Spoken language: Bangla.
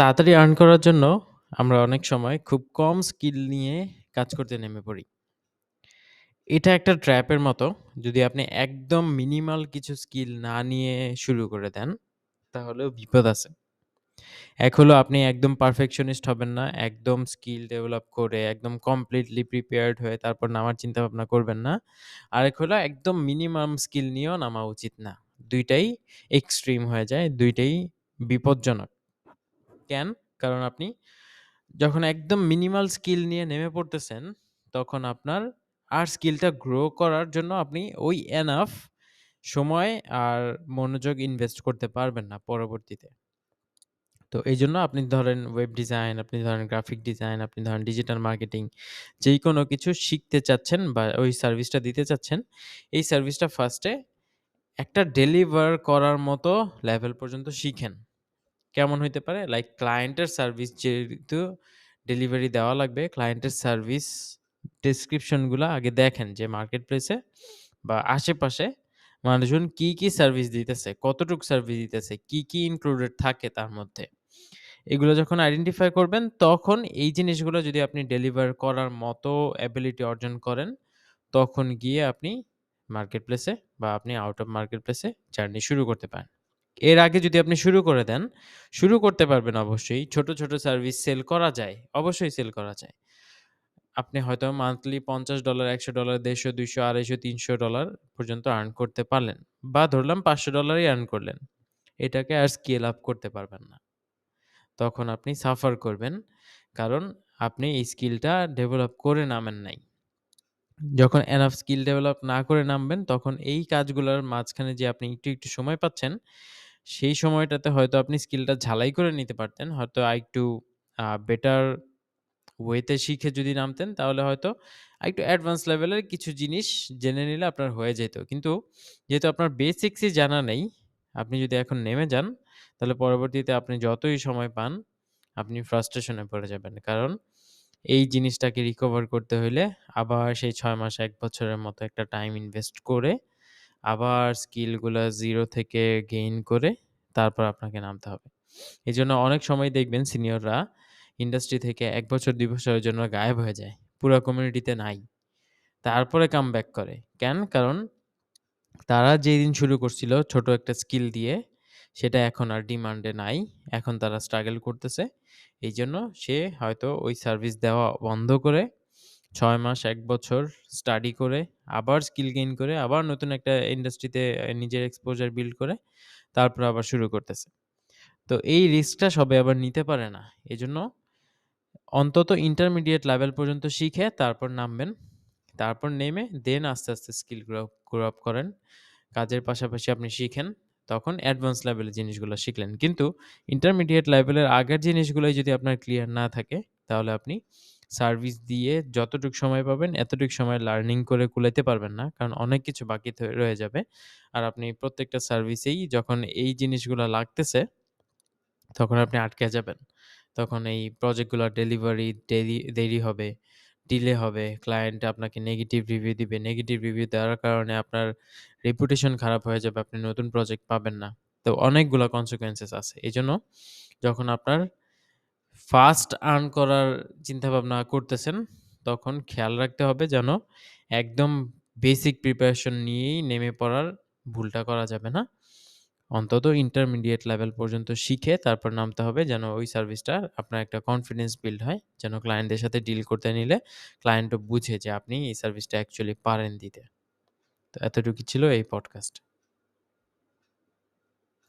তাড়াতাড়ি আর্ন করার জন্য আমরা অনেক সময় খুব কম স্কিল নিয়ে কাজ করতে নেমে পড়ি। এটা একটা ট্র্যাপের মতো। যদি আপনি একদম মিনিমাল কিছু স্কিল না নিয়ে শুরু করে দেন, তাহলেও বিপদ আছে। এক হলো আপনি একদম পারফেকশনিস্ট হবেন না। একদম স্কিল ডেভেলপ করে একদম কমপ্লিটলি প্রিপেয়ার্ড হয়ে তারপর নামার চিন্তাভাবনা করবেন না। আরেক হলো একদম মিনিমাম স্কিল নিয়েও নামা উচিত না। ২ টাই এক্সট্রিম হয়ে যায়। ২ টাই বিপজ্জনক। কেন? কারণ আপনি যখন একদম মিনিমাল স্কিল নিয়ে নেমে পড়তেছেন, তখন আপনার আর স্কিলটা গ্রো করার জন্য আপনি ওই এনাফ সময় আর মনোযোগ ইনভেস্ট করতে পারবেন না পরবর্তীতে। তো এইজন্য আপনি ধরেন ওয়েব ডিজাইন, আপনি ধরেন গ্রাফিক ডিজাইন, আপনি ধরেন ডিজিটাল মার্কেটিং যেকোনো কিছু শিখতে চাচ্ছেন বা ওই সার্ভিসটা দিতে চাচ্ছেন, এই সার্ভিসটা ফার্স্টে একটা ডেলিভার করার মতো লেভেল পর্যন্ত শিখেন। কেমন হইতে পারে? লাইক ক্লায়েন্টের সার্ভিস যেহেতু ডেলিভারি দেওয়া লাগবে, ক্লায়েন্টের সার্ভিস ডেসক্রিপশন গুলা আগে দেখেন যে মার্কেট প্লেসে বা আশেপাশে মানুষজন কি সার্ভিস দিতেছে, কতটুক সার্ভিস দিতেছে, কি ইনক্লুডেড থাকে তার মধ্যে। এগুলো যখন আইডেন্টিফাই করবেন, তখন এই জিনিসগুলো যদি আপনি ডেলিভার করার মতো এবিলিটি অর্জন করেন, তখন গিয়ে আপনি মার্কেট প্লেসে বা আপনি আউট অফ মার্কেট প্লেসে জার্নি শুরু করতে পারেন। এর আগে যদি আপনি শুরু করে দেন, শুরু করতে পারবেন অবশ্যই। ছোট সার্ভিস সেল করা যায়। অবশ্যই সেল করা যায়। আপনি হয়তো মান্থলি $50, $100, $150, $200, $250, $300 পর্যন্ত আর্ন করতে পারলেন। বা ধরলাম $500 ই আর্ন করলেন। এটাকে আর স্কেল আপ করতে পারবেন না। তখন আপনি সাফার করবেন। কারণ আপনি এই স্কিলটা ডেভেলপ করে নামেন নাই। যখন এনাফ স্কিল ডেভেলপ না করে নামবেন, তখন এই কাজগুলার মাঝখানে যে আপনি একটু সময় পাচ্ছেন, সেই সময়টাতে হয়তো আপনি স্কিলটা ঝালাই করে নিতে পারতেন। হয়তো আরেকটু বেটার ওয়েতে শিখে যদি নামতেন, তাহলে হয়তো আরেকটু অ্যাডভান্স লেভেলের কিছু জিনিস জেনে নিলে আপনার হয়ে যেত। কিন্তু যেহেতু আপনার বেসিক্সই জানা নেই, আপনি যদি এখন নেমে যান, তাহলে পরবর্তীতে আপনি যতই সময় পান, আপনি ফ্রাস্ট্রেশন এ পড়ে যাবেন। কারণ এই জিনিসটাকে রিকভার করতে হইলে আবার সেই ৬ মাস ১ বছরের মতো একটা টাইম ইনভেস্ট করে, আবার স্কিলগুলা 0 থেকে গেইন করে তারপর আপনাকে নামতে হবে। এজন্য অনেক সময় দেখবেন সিনিয়ররা ইন্ডাস্ট্রি থেকে ১ বছর ২ বছরের জন্য গায়েব হয়ে যায়। পুরা কমিউনিটিতে নাই। তারপরে কামব্যাক করে। কেন? কারণ তারা যেদিন শুরু করছিল ছোট একটা স্কিল দিয়ে, সেটা এখন আর ডিমান্ডে নাই। এখন তারা স্ট্রাগল করতেছে। এইজন্য সে হয়তো ওই সার্ভিস দেওয়া বন্ধ করে ৬ মাস ১ বছর স্টাডি করে, আবার স্কিল গেইন করে, আবার নতুন একটা ইন্ডাস্ট্রিতে নিজের এক্সপোজার বিল্ড করে, তারপর আবার শুরু করতেছে। তো এই রিস্কটা সবাই আবার নিতে পারে না। এজন্য অন্তত ইন্টারমিডিয়েট লেভেল পর্যন্ত শিখে তারপর নামবেন। তারপর নেমে আস্তে আস্তে স্কিল গ্রো আপ করেন। কাজের পাশাপাশি আপনি শিখেন। তখন অ্যাডভান্স লেভেলের জিনিসগুলো শিখলেন। কিন্তু ইন্টারমিডিয়েট লেভেলের আগের জিনিসগুলোই যদি আপনার ক্লিয়ার না থাকে, তাহলে আপনি সার্ভিস দিয়ে যতটুক সময় পাবেন, এতটুক সময় লার্নিং করে কুলাইতে পারবেন না। কারণ অনেক কিছু বাকি রয়ে যাবে। আর আপনি প্রত্যেকটা সার্ভিসেই যখন এই জিনিসগুলা লাগতেছে, তখন আপনি আটকে যাবেন। তখন এই প্রজেক্টগুলোর ডেলিভারি দেরি হবে, ডিলে হবে। ক্লায়েন্ট আপনাকে নেগেটিভ রিভিউ দিবে। নেগেটিভ রিভিউ দেওয়ার কারণে আপনার রেপুটেশন খারাপ হয়ে যাবে। আপনি নতুন প্রজেক্ট পাবেন না। তো অনেকগুলা consequences আছে। এজন্য যখন আপনার ফাস্ট আর্ন করার চিন্তাভাবনা করতেছেন, তখন খেয়াল রাখতে হবে যেন একদম বেসিক প্রিপারেশন নিয়েই নেমে পড়ার ভুলটা করা যাবে না। অন্তত ইন্টারমিডিয়েট লেভেল পর্যন্ত শিখে তারপর নামতে হবে যেন ওই সার্ভিসটা আপনার একটা কনফিডেন্স বিল্ড হয়। যেন ক্লায়েন্টদের সাথে ডিল করতে নিলে ক্লায়েন্টও বুঝে যে আপনি এই সার্ভিসটা অ্যাকচুয়ালি পারেন দিতে। তো এতটুকুই ছিল এই পডকাস্ট।